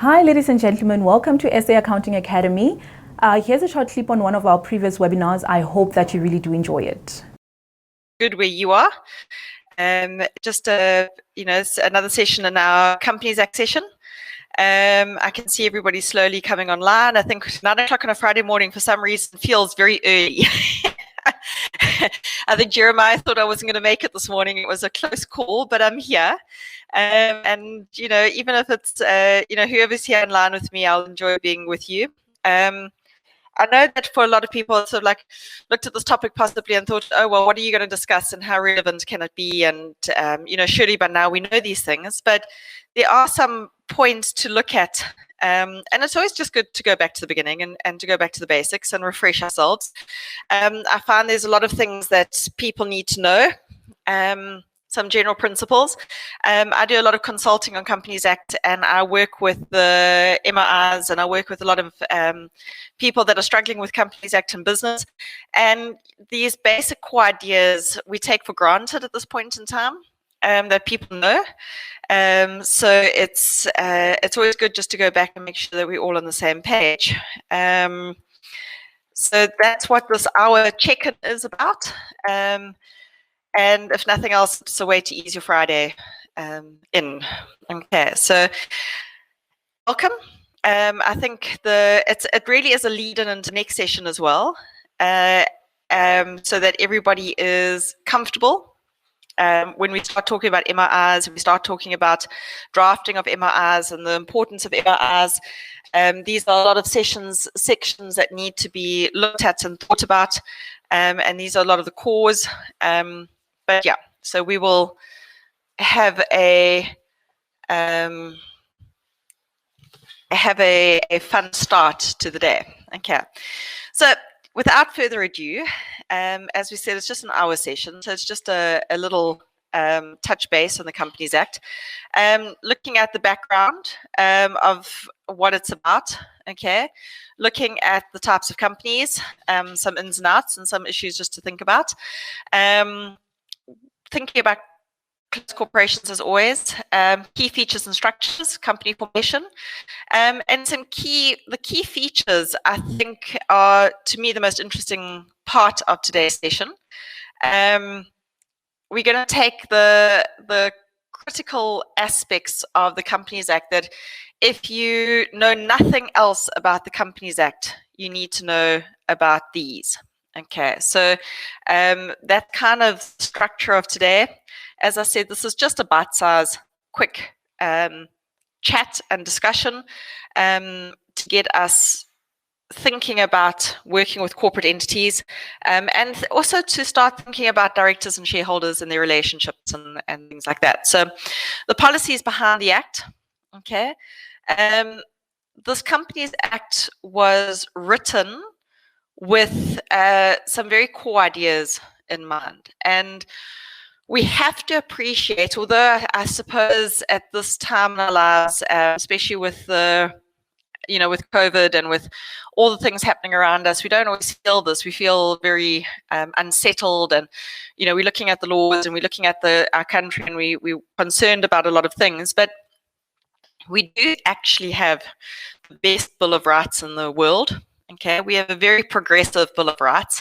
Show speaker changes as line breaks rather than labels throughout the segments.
Hi, ladies and gentlemen. Welcome to SA Accounting Academy. Here's a short clip on one of our previous webinars. I hope that you really do enjoy it.
Good where you are. Just it's another session in our Companies Act session. I can see everybody slowly coming online. I think 9 o'clock on a Friday morning for some reason feels very early. I think Jeremiah thought I wasn't going to make it this morning. It was a close call, but I'm here. And even if it's whoever's here online with me, I'll enjoy being with you. I know that for a lot of people, sort of like looked at this topic possibly and thought, oh, well, what are you going to discuss and how relevant can it be? And, surely by now we know these things, but there are some points to look at. And it's always just good to go back to the beginning and to go back to the basics and refresh ourselves. I find there's a lot of things that people need to know. Some general principles. I do a lot of consulting on Companies Act, and I work with the MOIs, and I work with a lot of people that are struggling with Companies Act and business. And these basic core ideas we take for granted at this point in time that people know. So it's always good just to go back and make sure that we're all on the same page. So that's what this hour check-in is about. And if nothing else, it's a way to ease your Friday in. Okay, so welcome. I think it really is a lead-in into next session as well, so that everybody is comfortable. When we start talking about MOIs, we start talking about drafting of MOIs and the importance of MOIs. These are a lot of sections that need to be looked at and thought about, and these are a lot of the cores. But yeah, so we will have a fun start to the day. Okay, so without further ado, as we said, it's just an hour session, so it's just a little touch base on the Companies Act, looking at the background of what it's about. Okay, looking at the types of companies, some ins and outs, and some issues just to think about. Thinking about corporations as always, key features and structures, company formation, and the key features I think are, to me, the most interesting part of today's session. We're going to take the critical aspects of the Companies Act that if you know nothing else about the Companies Act, you need to know about these. Okay, so that kind of structure of today, as I said, this is just a bite-sized, quick chat and discussion to get us thinking about working with corporate entities, and also to start thinking about directors and shareholders and their relationships and things like that. So the policies behind the Act, okay, this Companies Act was written with some very core ideas in mind. And we have to appreciate, although I suppose at this time in our lives, especially with with COVID and with all the things happening around us, we don't always feel this. We feel very unsettled, and we're looking at the laws and we're looking at our country, and we're concerned about a lot of things. But we do actually have the best Bill of Rights in the world. Okay, we have a very progressive Bill of Rights.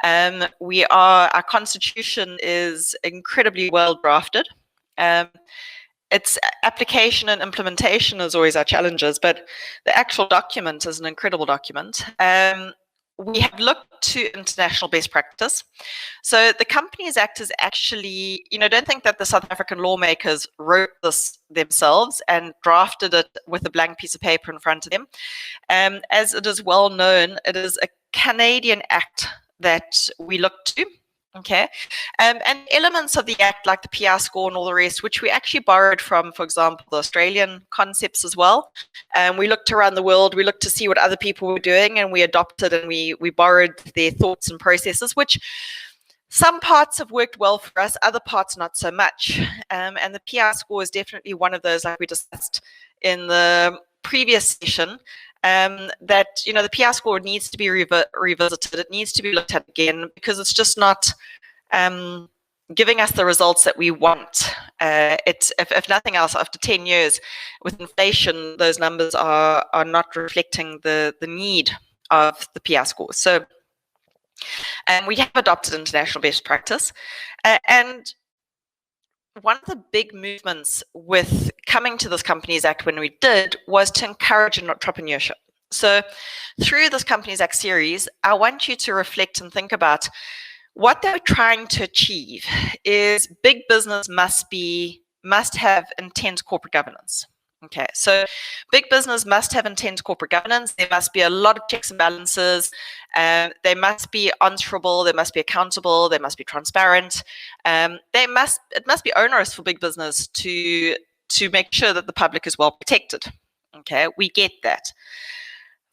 Our Constitution is incredibly well drafted. Its application and implementation is always our challenges, but the actual document is an incredible document. We have looked to international best practice. So the Companies Act is actually, don't think that the South African lawmakers wrote this themselves and drafted it with a blank piece of paper in front of them. As it is well known, it is a Canadian act that we look to. Okay, and elements of the Act, like the PI score and all the rest, which we actually borrowed from, for example, the Australian concepts as well. We looked around the world, we looked to see what other people were doing, and we adopted and we borrowed their thoughts and processes, which some parts have worked well for us, other parts not so much. And the PI score is definitely one of those, like we discussed in the previous session. That the PI score needs to be revisited. It needs to be looked at again, because it's just not giving us the results that we want. if nothing else, after 10 years with inflation, those numbers are not reflecting the need of the PI scores. So we have adopted international best practice, and one of the big movements with coming to this Companies Act when we did was to encourage entrepreneurship. So through this Companies Act series, I want you to reflect and think about what they're trying to achieve is big business must have intense corporate governance. Okay, so big business must have intense corporate governance. There must be a lot of checks and balances. They must be answerable. They must be accountable. They must be transparent. It must be onerous for big business to make sure that the public is well protected. Okay, we get that.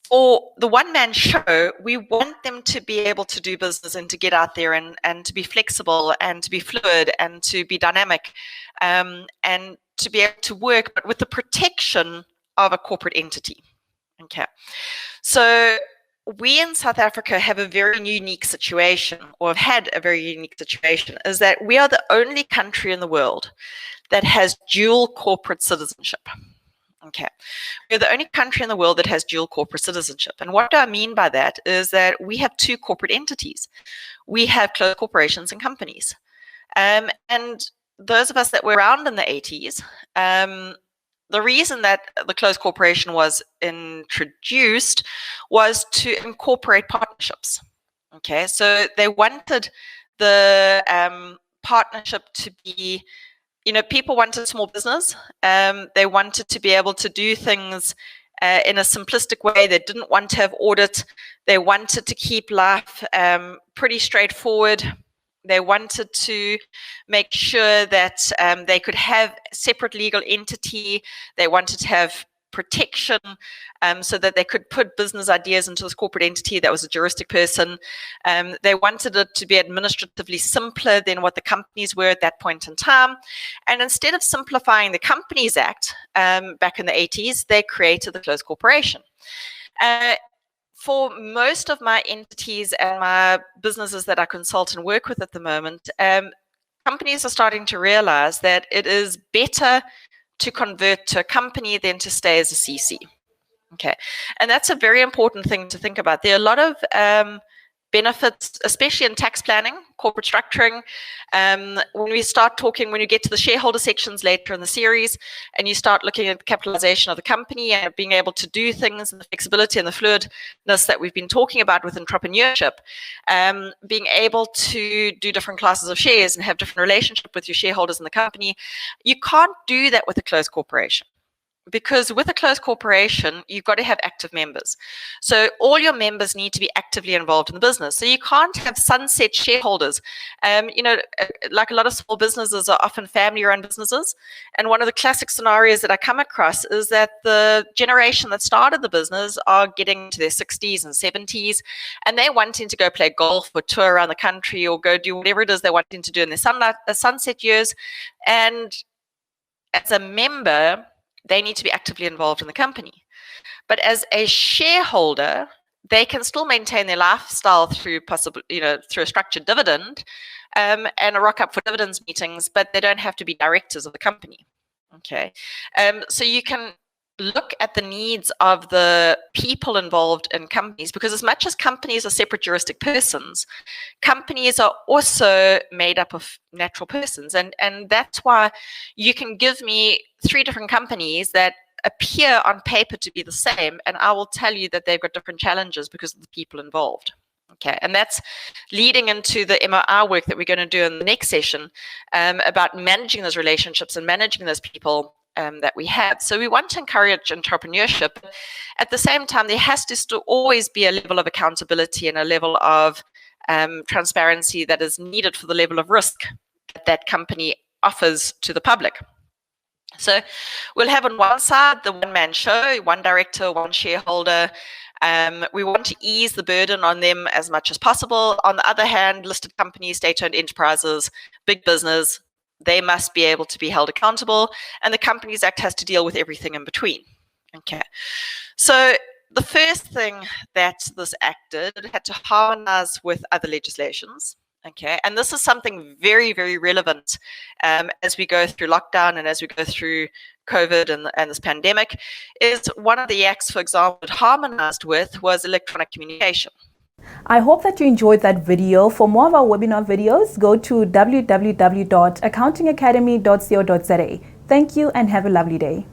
For the one-man show, we want them to be able to do business and to get out there and to be flexible and to be fluid and to be dynamic and to be able to work, but with the protection of a corporate entity. Okay, so we in South Africa have a very unique situation, or have had a very unique situation, is that we are the only country in the world that has dual corporate citizenship. Okay, we're the only country in the world that has dual corporate citizenship. And what do I mean by that is that we have two corporate entities. We have closed corporations and companies. And those of us that were around in the 80s, the reason that the closed corporation was introduced was to incorporate partnerships. Okay, so they wanted the partnership to be, people wanted small business. They wanted to be able to do things in a simplistic way. They didn't want to have audit. They wanted to keep life pretty straightforward. They wanted to make sure that they could have separate legal entity. They wanted to have protection so that they could put business ideas into this corporate entity that was a juristic person. They wanted it to be administratively simpler than what the companies were at that point in time. And instead of simplifying the Companies Act back in the 80s, they created the closed corporation. For most of my entities and my businesses that I consult and work with at the moment, companies are starting to realize that it is better to convert to a company than to stay as a CC. Okay, and that's a very important thing to think about. There are a lot of benefits, especially in tax planning, corporate structuring. When you get to the shareholder sections later in the series, and you start looking at the capitalization of the company and being able to do things and the flexibility and the fluidness that we've been talking about with entrepreneurship, being able to do different classes of shares and have different relationship with your shareholders in the company, you can't do that with a closed corporation. Because with a closed corporation, you've got to have active members. So all your members need to be actively involved in the business. So you can't have sunset shareholders. Like a lot of small businesses are often family-run businesses. And one of the classic scenarios that I come across is that the generation that started the business are getting to their 60s and 70s, and they're wanting to go play golf or tour around the country or go do whatever it is they're wanting to do in their sunset years. And as a member, they need to be actively involved in the company. But as a shareholder, they can still maintain their lifestyle through through a structured dividend and a rock up for dividends meetings, but they don't have to be directors of the company. Okay, so you can look at the needs of the people involved in companies, because as much as companies are separate juristic persons, companies are also made up of natural persons. And that's why you can give me 3 different companies that appear on paper to be the same, and I will tell you that they've got different challenges because of the people involved. Okay, and that's leading into the MOR work that we're going to do in the next session about managing those relationships and managing those people that we have. So we want to encourage entrepreneurship. At the same time, there has to still always be a level of accountability and a level of transparency that is needed for the level of risk that company offers to the public. So we'll have on one side the one-man show, one director, one shareholder. We want to ease the burden on them as much as possible. On the other hand, listed companies, state-owned enterprises, big business, they must be able to be held accountable, and the Companies Act has to deal with everything in between. Okay, so the first thing that this act did, it had to harmonize with other legislations. Okay, and this is something very, very relevant as we go through lockdown and as we go through COVID and this pandemic, is one of the acts, for example, it harmonized with was electronic communication.
I hope that you enjoyed that video. For more of our webinar videos, go to www.accountingacademy.co.za. Thank you and have a lovely day.